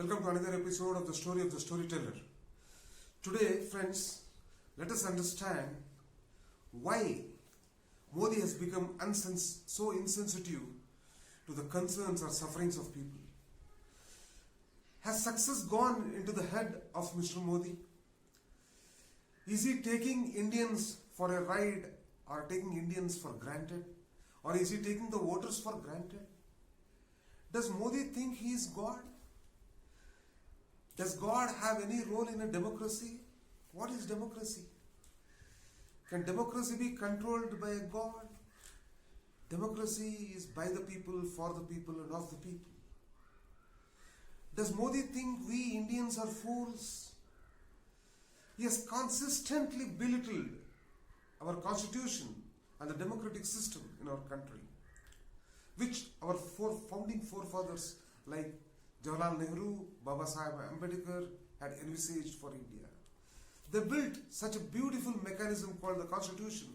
Welcome to another episode of the Story of the Storyteller. Today, friends, let us understand why Modi has become so insensitive to the concerns or sufferings of people. Has success gone into the head of Mr. Modi? Is he taking Indians for a ride or taking Indians for granted? Or is he taking the voters for granted? Does Modi think he is God? Does God have any role in a democracy? What is democracy? Can democracy be controlled by a God? Democracy is by the people, for the people, and of the people. Does Modi think we Indians are fools? He has consistently belittled our constitution and the democratic system in our country, which our founding forefathers like Jawaharlal Nehru, Baba Sahib Ambedkar had envisaged for India. They built such a beautiful mechanism called the Constitution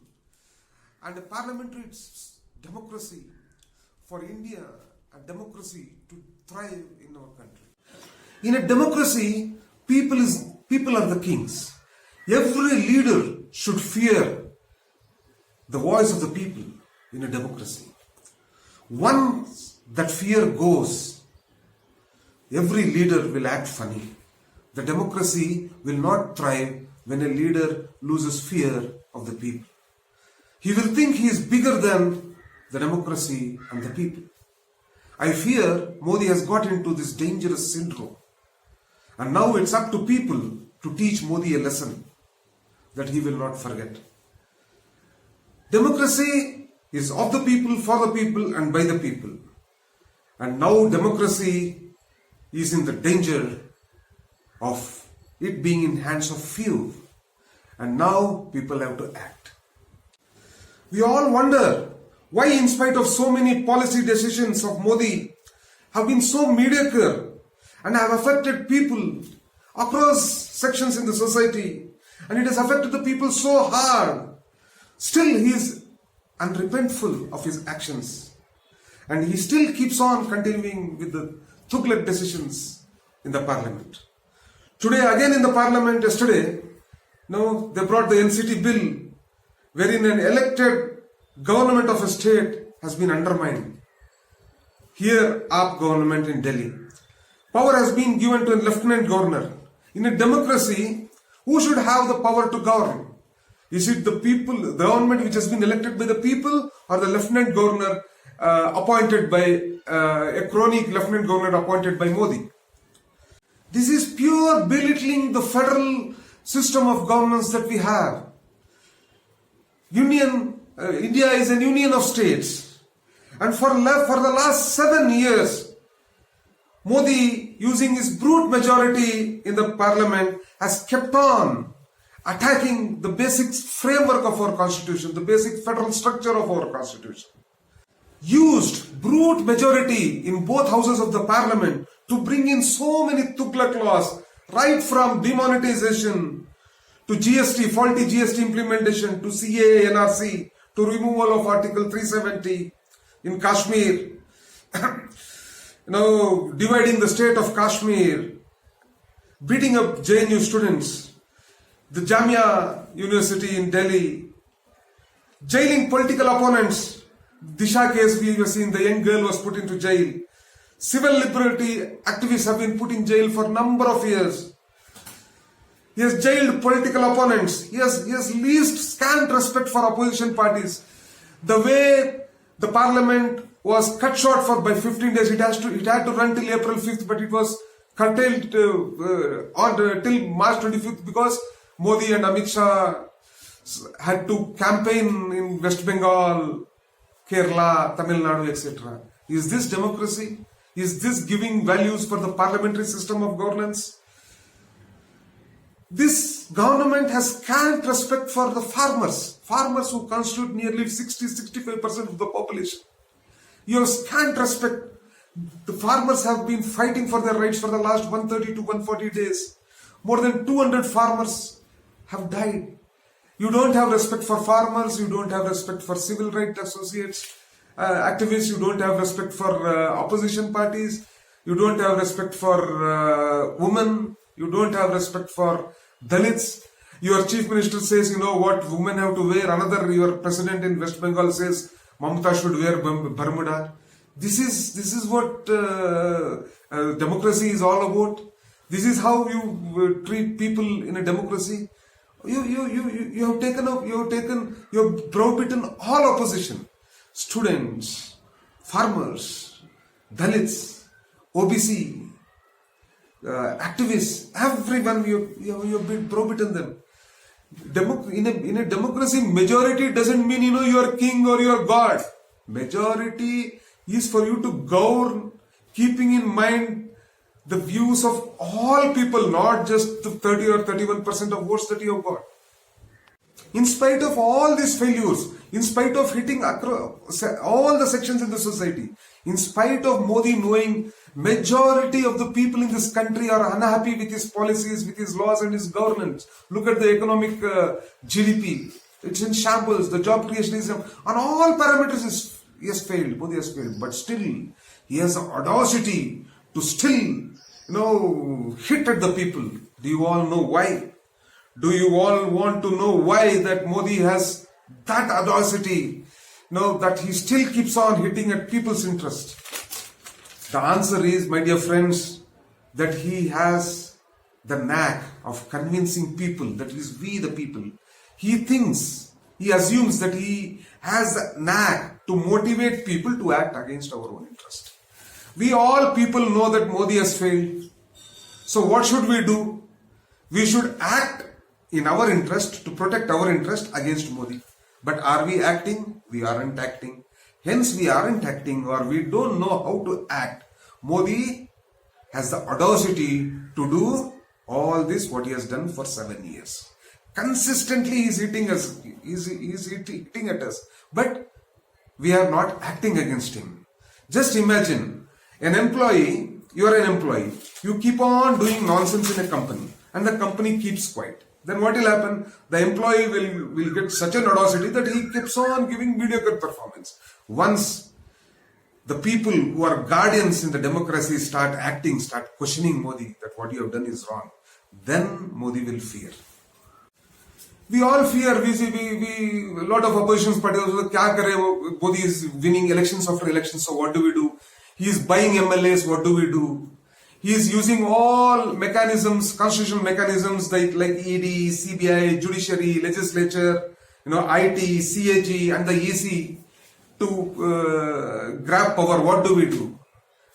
and a parliamentary democracy for India, a democracy to thrive in our country. In a democracy, people are the kings. Every leader should fear the voice of the people in a democracy. Once that fear goes, every leader will act funny. The democracy will not thrive when a leader loses fear of the people. He will think he is bigger than the democracy and the people. I fear Modi has got into this dangerous syndrome. And now it's up to people to teach Modi a lesson that he will not forget. Democracy is of the people, for the people, and by the people. And now democracy is in the danger of it being in hands of few. And now people have to act. We all wonder why, in spite of so many policy decisions of Modi, have been so mediocre and have affected people across sections in the society, and it has affected the people so hard. Still he is unrepentful of his actions, and he still keeps on continuing with the Tughlaq decisions in the parliament. Today again in the parliament, yesterday, they brought the NCT bill wherein an elected government of a state has been undermined. Here, AAP government in Delhi. Power has been given to a lieutenant governor. In a democracy, who should have the power to govern? Is it the people, the government which has been elected by the people, or the lieutenant governor appointed by a crony lieutenant governor appointed by Modi? This is pure belittling the federal system of governance that we have. India is a union of states, and for the last 7 years, Modi, using his brute majority in the parliament, has kept on attacking the basic framework of our constitution, the basic federal structure of our constitution. Used brute majority in both houses of the parliament to bring in so many Tughlaq laws, right from demonetization to GST, faulty GST implementation, to CAA, NRC, to removal of Article 370 in Kashmir, dividing the state of Kashmir, beating up JNU students, the Jamia University in Delhi, jailing political opponents. Disha case we have seen, the young girl was put into jail. Civil liberty activists have been put in jail for a number of years. He has jailed political opponents. He has least scant respect for opposition parties. The way the parliament was cut short by 15 days, it had to run till April 5th, but it was curtailed till March 25th because Modi and Amit Shah had to campaign in West Bengal, Kerala, Tamil Nadu, etc. Is this democracy? Is this giving values for the parliamentary system of governance? This government has scant respect for the farmers who constitute nearly 60-65% of the population. You have scant respect. The farmers have been fighting for their rights for the last 130 to 140 days. More than 200 farmers have died. You don't have respect for farmers, you don't have respect for civil rights associates, activists, you don't have respect for opposition parties. You don't have respect for women. You don't have respect for Dalits. Your chief minister says, what women have to wear. Your president in West Bengal says, Mamata should wear Bermuda. This is what democracy is all about. This is how you treat people in a democracy. You have browbeaten all opposition, students, farmers, Dalits, OBC, activists, everyone. You have browbeaten them. In a democracy, majority doesn't mean you are king or you are God. Majority is for you to govern, keeping in mind the views of all people, not just the 30 or 31% of votes that you have got. In spite of all these failures, in spite of hitting across all the sections in the society, in spite of Modi knowing majority of the people in this country are unhappy with his policies, with his laws and his governance. Look at the economic GDP. It's in shambles. The job creation is on all parameters. He has failed. Modi has failed. But still, he has the audacity to still, hit at the people. Do you all know why? Do you all want to know why that Modi has that audacity? That he still keeps on hitting at people's interest. The answer is, my dear friends, that he has the knack of convincing people, that is we the people. He assumes that he has the knack to motivate people to act against our own interest. We all people know that Modi has failed. So what should we do? We should act in our interest to protect our interest against Modi. But are we acting? We aren't acting. Hence we aren't acting, or we don't know how to act. Modi has the audacity to do all this what he has done for 7 years. Consistently he is hitting us. He's hitting at us. But we are not acting against him. Just imagine an employee, you are an employee. You keep on doing nonsense in a company and the company keeps quiet. Then what will happen? The employee will get such an audacity that he keeps on giving mediocre performance. Once the people who are guardians in the democracy start questioning Modi that what you have done is wrong, then Modi will fear. We all fear. We see a lot of opposition parties. Kya kare? Modi is winning elections after elections. So what do? He is buying MLAs. What do we do? He is using all mechanisms, constitutional mechanisms like ED, CBI, judiciary, legislature, IT, CAG and the EC to grab power. What do we do?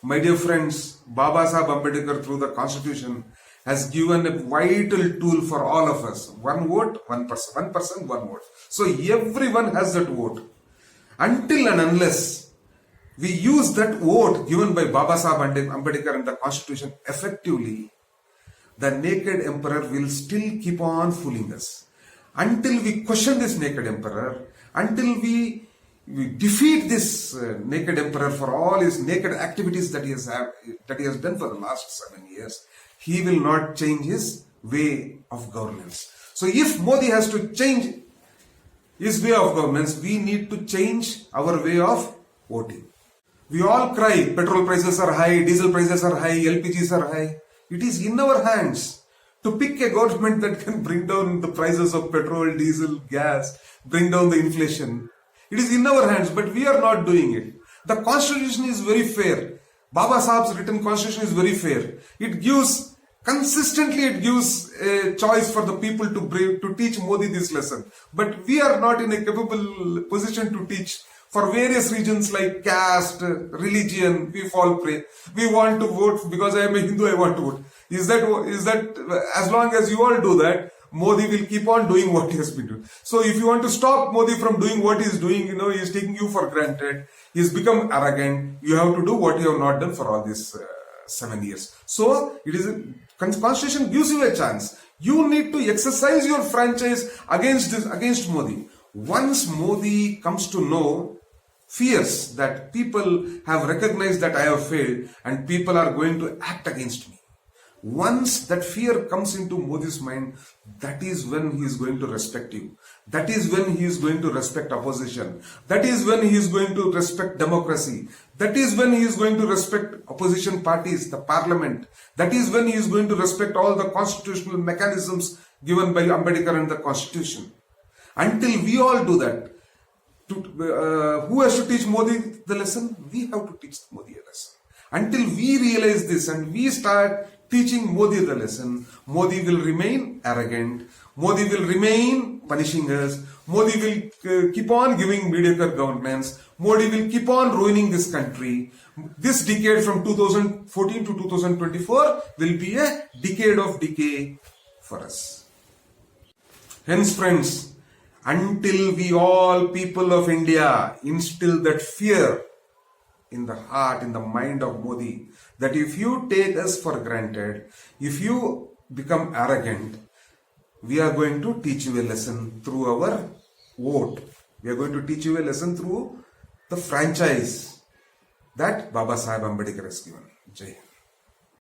My dear friends, Baba Sahib Ambedkar through the constitution has given a vital tool for all of us. One vote, one person. One person, one vote. So everyone has that vote. Until and unless we use that vote given by Baba Sahib Ambedkar in the constitution effectively, the naked emperor will still keep on fooling us. Until we question this naked emperor, until we defeat this naked emperor for all his naked activities that he has done for the last 7 years, he will not change his way of governance. So if Modi has to change his way of governance, we need to change our way of voting. We all cry, petrol prices are high, diesel prices are high, LPGs are high. It is in our hands to pick a government that can bring down the prices of petrol, diesel, gas, bring down the inflation. It is in our hands, but we are not doing it. The constitution is very fair. Baba Sahib's written constitution is very fair. It gives a choice for the people to teach Modi this lesson. But we are not in a capable position to teach. For various reasons like caste, religion, we fall prey. We want to vote because I am a Hindu, I want to vote. Is that as long as you all do that, Modi will keep on doing what he has been doing. So if you want to stop Modi from doing what he is doing, he is taking you for granted. He has become arrogant. You have to do what you have not done for all these 7 years. So Constitution gives you a chance. You need to exercise your franchise against Modi. Once Modi comes to know, fears that people have recognized that I have failed and people are going to act against me. Once that fear comes into Modi's mind, that is when he is going to respect you. That is when he is going to respect opposition. That is when he is going to respect democracy. That is when he is going to respect opposition parties, the parliament. That is when he is going to respect all the constitutional mechanisms given by Ambedkar and the constitution. Until we all do that, who has to teach Modi the lesson? We have to teach Modi a lesson. Until we realize this and we start teaching Modi the lesson, Modi will remain arrogant. Modi will remain punishing us. Modi will keep on giving mediocre governance. Modi will keep on ruining this country. This decade from 2014 to 2024 will be a decade of decay for us. Hence, friends, until we all people of India instill that fear in the heart, in the mind of Modi, that if you take us for granted, if you become arrogant, we are going to teach you a lesson through our vote. We are going to teach you a lesson through the franchise that Baba Sahib Ambedkar has given. Jai Hind.